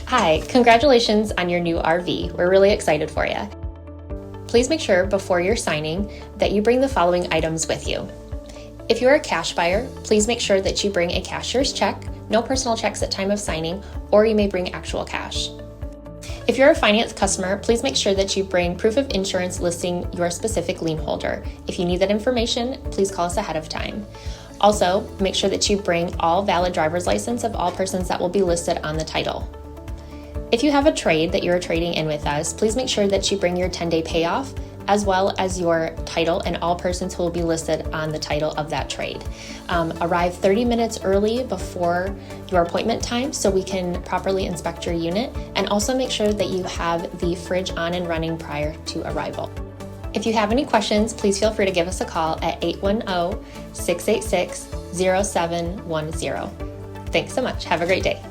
Hi, congratulations on your new RV. We're really excited for you. Please make sure before you're signing that you bring the following items with you. If you're a cash buyer, please make sure that you bring a cashier's check, no personal checks at time of signing, or you may bring actual cash. If you're a finance customer, please make sure that you bring proof of insurance listing your specific lien holder. If you need that information, please call us ahead of time. Also, make sure that you bring all valid driver's license of all persons that will be listed on the title. If you have a trade that you're trading in with us, please make sure that you bring your 10-day payoff as well as your title and all persons who will be listed on the title of that trade. Arrive 30 minutes early before your appointment time so we can properly inspect your unit, and also make sure that you have the fridge on and running prior to arrival. If you have any questions, please feel free to give us a call at 810-686-0710. Thanks so much. Have a great day.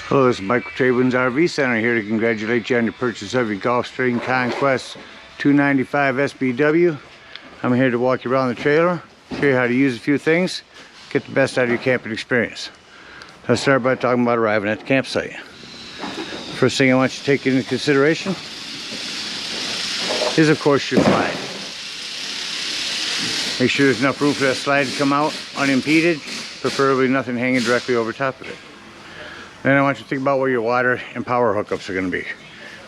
Hello, this is Mike with TradeWinds RV Center here to congratulate you on your purchase of your Gulfstream Conquest 295 SBW. I'm here to walk you around the trailer, show you how to use a few things, get the best out of your camping experience. Let's start by talking about arriving at the campsite. First thing I want you to take into consideration is, of course, your slide. Make sure there's enough room for that slide to come out unimpeded, preferably nothing hanging directly over top of it. Then I want you to think about where your water and power hookups are going to be.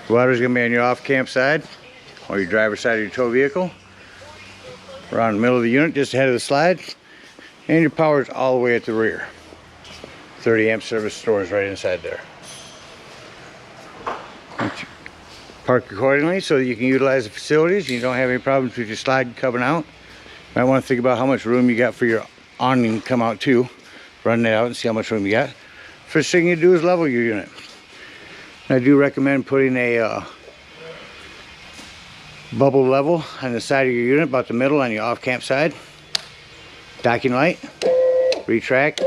The water is going to be on your off-camp side or your driver's side of your tow vehicle, around the middle of the unit, just ahead of the slide, and your power is all the way at the rear. 30 amp service stores right inside there. Park accordingly so that you can utilize the facilities and you don't have any problems with your slide coming out. You might want to think about how much room you got for your awning to come out too. Run it out and see how much room you got. First thing you do is level your unit. I do recommend putting a bubble level on the side of your unit, about the middle on your off-camp side. Docking light, retract,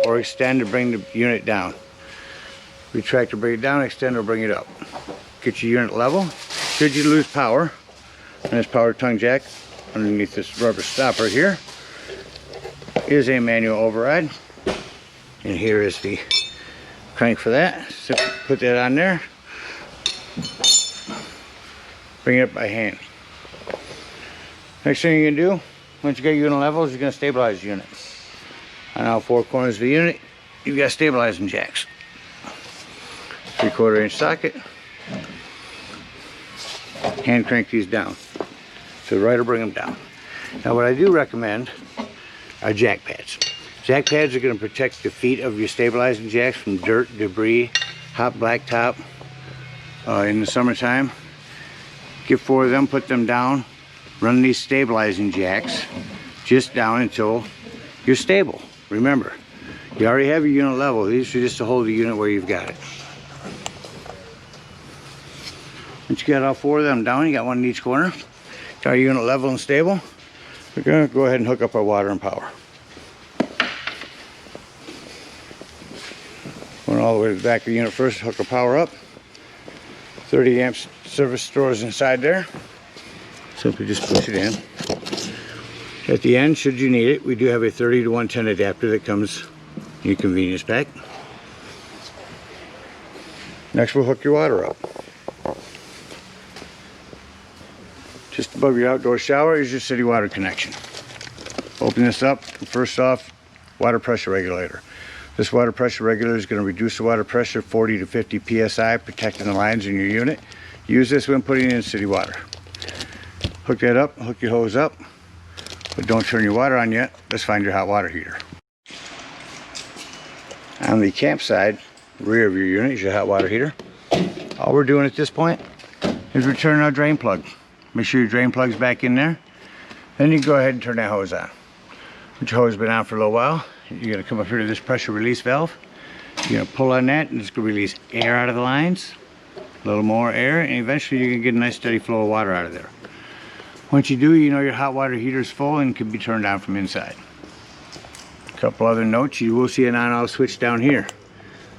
or extend to bring the unit down. Retract to bring it down, extend or bring it up. Get your unit level. Should you lose power, and this power tongue jack underneath this rubber stopper here is a manual override. And here is the crank for that. Simply put that on there. Bring it up by hand. Next thing you're going to do, once you get your unit levels, you're going to stabilize the unit. On all four corners of the unit, you've got stabilizing jacks. 3/4 inch socket. Hand crank these down. To the right or bring them down. Now what I do recommend are jack pads. Jack pads are going to protect the feet of your stabilizing jacks from dirt, debris, hot blacktop in the summertime. Get 4 of them, put them down, run these stabilizing jacks just down until you're stable. Remember, you already have your unit level. These are just to hold the unit where you've got it. Once you got all 4 of them down, you got one in each corner. Got your unit level and stable. We're going to go ahead and hook up our water and power. Going all the way to the back of the unit first, hook our power up. 30 amp service stores inside there. Simply just push it in. At the end, should you need it, we do have a 30 to 110 adapter that comes in your convenience pack. Next, we'll hook your water up. Just above your outdoor shower is your city water connection. Open this up. First off, water pressure regulator. This water pressure regulator is going to reduce the water pressure 40 to 50 psi, protecting the lines in your unit. Use this when putting in city water. Hook that up, hook your hose up, but don't turn your water on yet. Let's find your hot water heater. On the campside, rear of your unit is your hot water heater. All we're doing at this point is returning our drain plug. Make sure your drain plug's back in there. Then you can go ahead and turn that hose on. Once your hose has been on for a little while, you're going to come up here to this pressure release valve. You're going to pull on that and it's going to release air out of the lines. A little more air, and eventually you're going to get a nice steady flow of water out of there. Once you do, you know your hot water heater is full and can be turned on from inside. A couple other notes, you will see an on-off switch down here.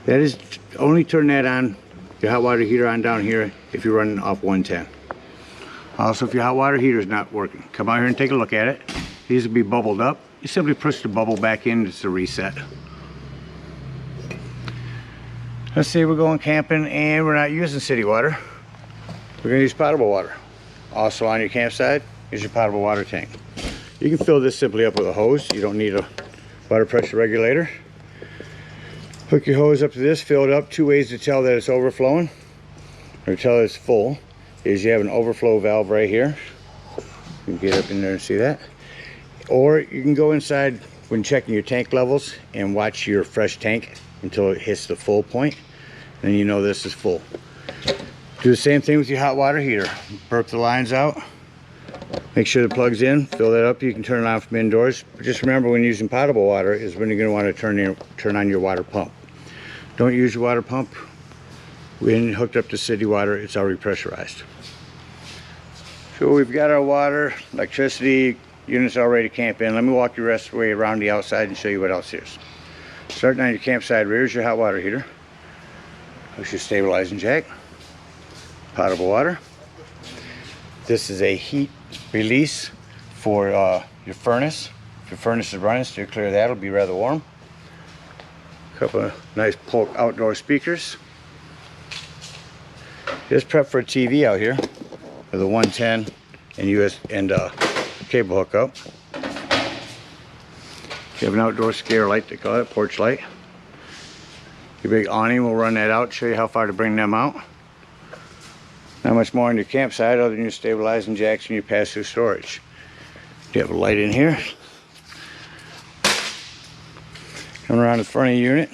That is, only turn that on, your hot water heater on down here, if you're running off 110. Also, if your hot water heater is not working, come out here and take a look at it. These will be bubbled up. You simply push the bubble back in, it's a reset. Let's say we're going camping and we're not using city water. We're going to use potable water. Also on your campsite is your potable water tank. You can fill this simply up with a hose. You don't need a water pressure regulator. Hook your hose up to this, fill it up. 2 ways to tell that it's overflowing or tell it's full is you have an overflow valve right here. You can get up in there and see that. Or you can go inside when checking your tank levels and watch your fresh tank until it hits the full point. Then you know this is full. Do the same thing with your hot water heater. Burp the lines out. Make sure the plug's in. Fill that up. You can turn it on from indoors. But just remember, when using potable water is when you're going to want to turn on your water pump. Don't use your water pump when hooked up to city water. It's already pressurized. So we've got our water, electricity units all ready to camp in. Let me walk you the rest of the way around the outside and show you what else is. Starting on your campsite rear is your hot water heater. There's your stabilizing jack. Potable water. This is a heat release for your furnace. If your furnace is running, steer clear of that. It'll be rather warm. A couple of nice Polk outdoor speakers. Just prep for a TV out here with a 110 and US and cable hookup. You have an outdoor scare light, they call it, porch light. Your big awning will run that out, show you how far to bring them out. Not much more on your campsite other than your stabilizing jacks and your pass-through storage. You have a light in here. Coming around the front of your unit.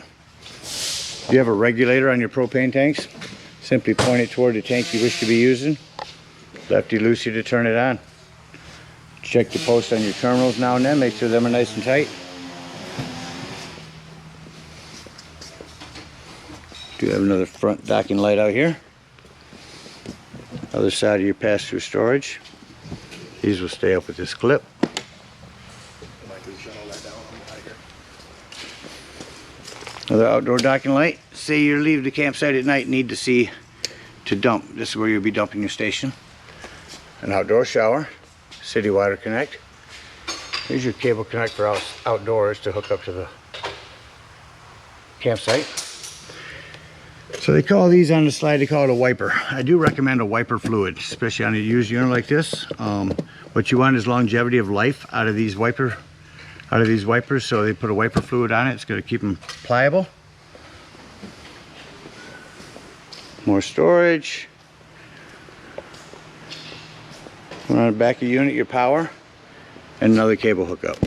You have a regulator on your propane tanks. Simply point it toward the tank you wish to be using. Lefty-loosey to turn it on. Check the posts on your terminals now and then. Make sure them are nice and tight. Do have another front docking light out here. Other side of your pass-through storage. These will stay up with this clip. Another outdoor docking light. Say you leave the campsite at night and need to see to dump. This is where you'll be dumping your station. An outdoor shower. City water connect. Here's your cable connect for outdoors to hook up to the campsite. So they call these on the slide, they call it a wiper. I do recommend a wiper fluid, especially on a used unit like this. What you want is longevity of life out of these wipers. So they put a wiper fluid on it. It's going to keep them pliable. More storage. On the back of the unit, your power and another cable hookup.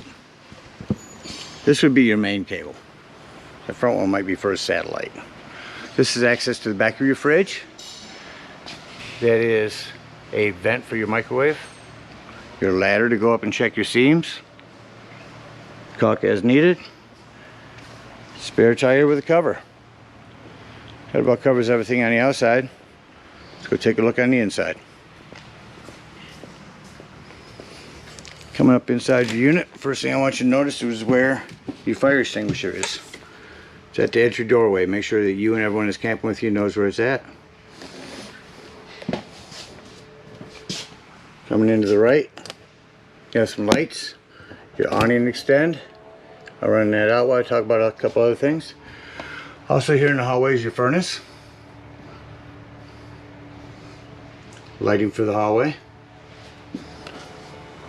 This would be your main cable. The front one might be for a satellite. This is access to the back of your fridge. That is a vent for your microwave. Your ladder to go up and check your seams. Caulk as needed. Spare tire with a cover. That about covers everything on the outside. Let's go take a look on the inside. Coming up inside your unit, first thing I want you to notice is where your fire extinguisher is. It's at the entry doorway. Make sure that you and everyone that's camping with you knows where it's at. Coming into the right, you have some lights. Your awning extend. I'll run that out while I talk about a couple other things. Also here in the hallway is your furnace. Lighting for the hallway.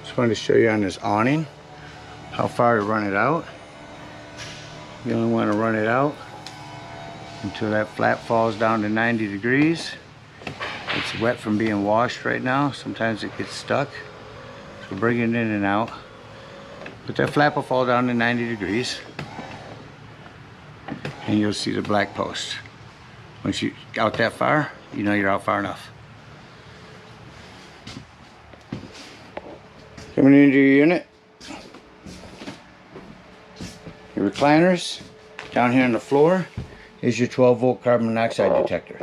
Just wanted to show you on this awning how far to run it out. You only want to run it out until that flap falls down to 90 degrees. It's wet from being washed right now. Sometimes it gets stuck. So bring it in and out. But that flap will fall down to 90 degrees. And you'll see the black post. Once you out that far, you know you're out far enough. Coming into your unit, your recliners. Down here on the floor is your 12 volt carbon monoxide detector.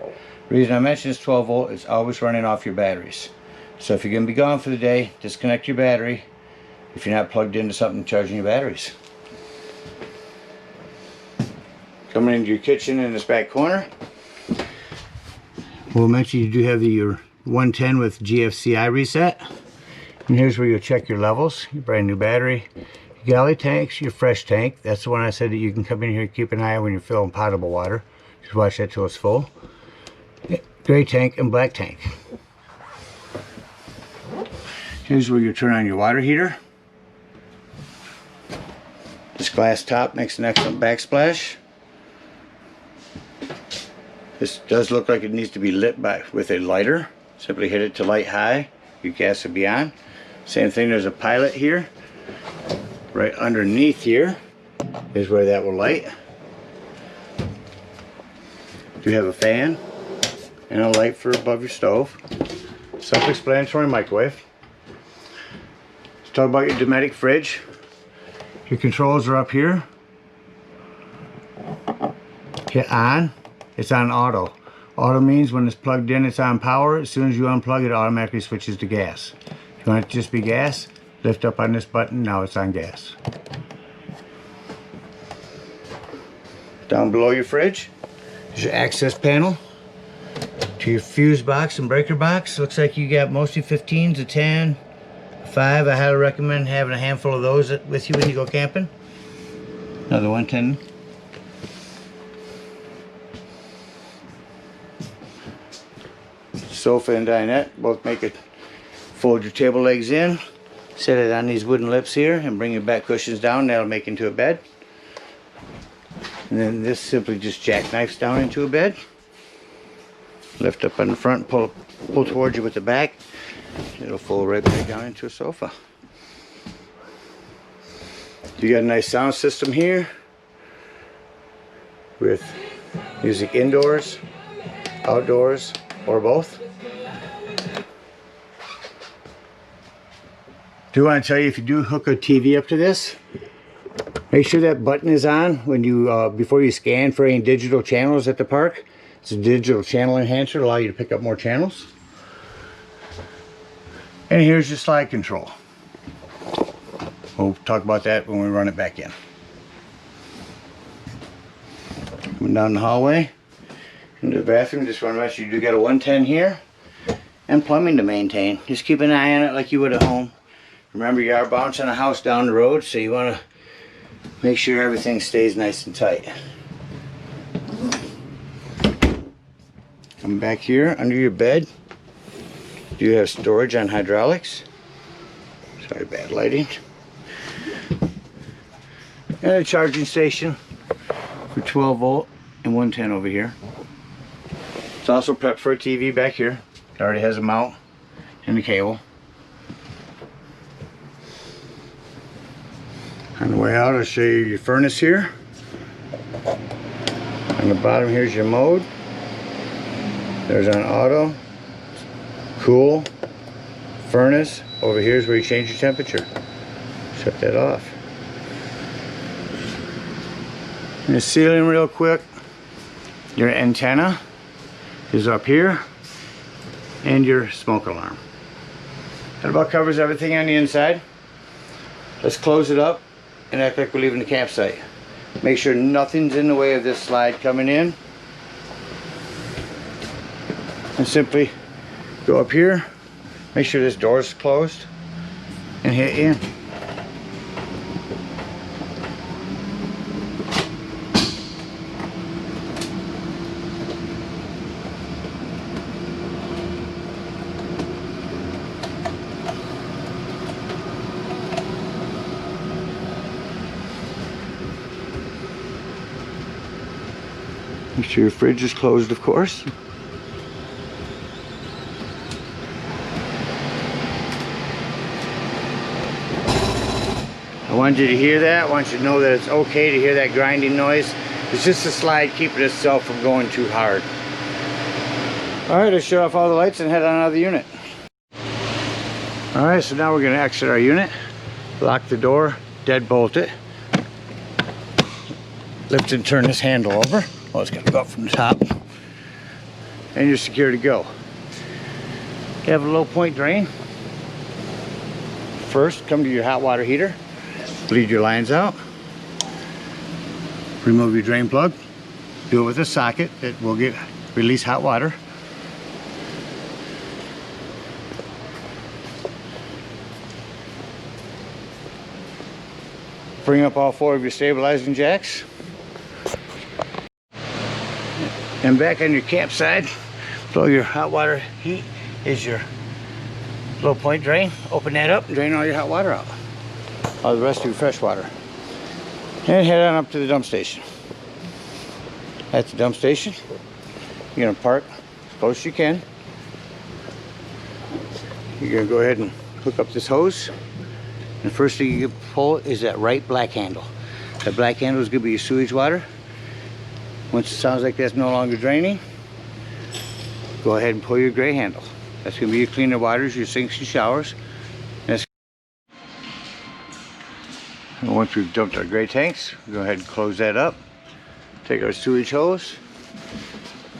The reason I mention this 12 volt is always running off your batteries. So if you're going to be gone for the day, disconnect your battery if you're not plugged into something charging your batteries. Coming into your kitchen in this back corner, we'll mention you do have your 110 with GFCI reset. And here's where you'll check your levels, your brand new battery, your galley tanks, your fresh tank. That's the one I said that you can come in here and keep an eye on when you're filling potable water. Just watch that till it's full. Gray tank and black tank. Here's where you turn on your water heater. This glass top makes an excellent backsplash. This does look like it needs to be lit with a lighter. Simply hit it to light high, your gas will be on. Same thing, there's a pilot here. Right underneath here is where that will light. You have a fan and a light for above your stove. Self-explanatory microwave. Let's talk about your Dometic fridge. Your controls are up here. Hit on. It's on auto. Auto means when it's plugged in, it's on power. As soon as you unplug it, automatically switches to gas. If you want it to just be gas, lift up on this button. Now it's on gas. Down below your fridge is your access panel to your fuse box and breaker box. Looks like you got mostly 15s, a 10, 5. I highly recommend having a handful of those with you when you go camping. Another 110. Sofa and dinette both make it. Fold your table legs in, set it on these wooden lips here, and bring your back cushions down. That'll make into a bed. And then this simply just jackknifes down into a bed. Lift up on the front, pull towards you with the back. It'll fold right back down into a sofa. You got a nice sound system here with music indoors, outdoors, or both. Do want to tell you, if you do hook a TV up to this, make sure that button is on when you before you scan for any digital channels at the park. It's a digital channel enhancer to allow you to pick up more channels. And here's your slide control. We'll talk about that when we run it back in. Coming down the hallway into the bathroom, just want to mention you do got a 110 here and plumbing to maintain. Just keep an eye on it like you would at home. Remember, you are bouncing a house down the road, so you want to make sure everything stays nice and tight. Come back here under your bed. You have storage on hydraulics. Sorry, bad lighting. And a charging station for 12 volt and 110 over here. It's also prepped for a TV back here. It already has a mount and a cable. On the way out, I'll show you your furnace here. On the bottom, here's your mode. There's on auto, cool, furnace. Over here is where you change your temperature. Shut that off. And the ceiling real quick. Your antenna is up here. And your smoke alarm. That about covers everything on the inside. Let's close it up and act like we're leaving the campsite. Make sure nothing's in the way of this slide coming in. And simply go up here, make sure this door is closed, and hit in. Make sure your fridge is closed, of course. I want you to hear that. I want you to know that it's okay to hear that grinding noise. It's just a slide keeping itself from going too hard. Alright, let's shut off all the lights and head on out of the unit. Alright, so now we're going to exit our unit. Lock the door, deadbolt it. Lift and turn this handle over. Well, it's going to go up from the top. And you're secure to go. You have a low point drain. First, come to your hot water heater. Bleed your lines out. Remove your drain plug. Do it with a socket that will release hot water. Bring up all 4 of your stabilizing jacks. And back on your camp side, below your hot water heat is your low point drain. Open that up and drain all your hot water out. All the rest of your fresh water. And head on up to the dump station. At the dump station, you're gonna park as close as you can. You're gonna go ahead and hook up this hose. And the first thing you pull is that right black handle. That black handle is gonna be your sewage water. Once it sounds like that's no longer draining, go ahead and pull your gray handle. That's gonna be your cleaner waters, your sinks and showers. And once we've dumped our gray tanks, go ahead and close that up. Take our sewage hose,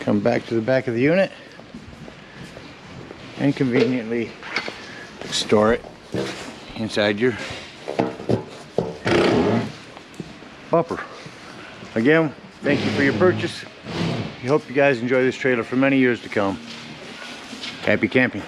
come back to the back of the unit, and conveniently store it inside your bumper. Again, thank you for your purchase. We hope you guys enjoy this trailer for many years to come. Happy camping.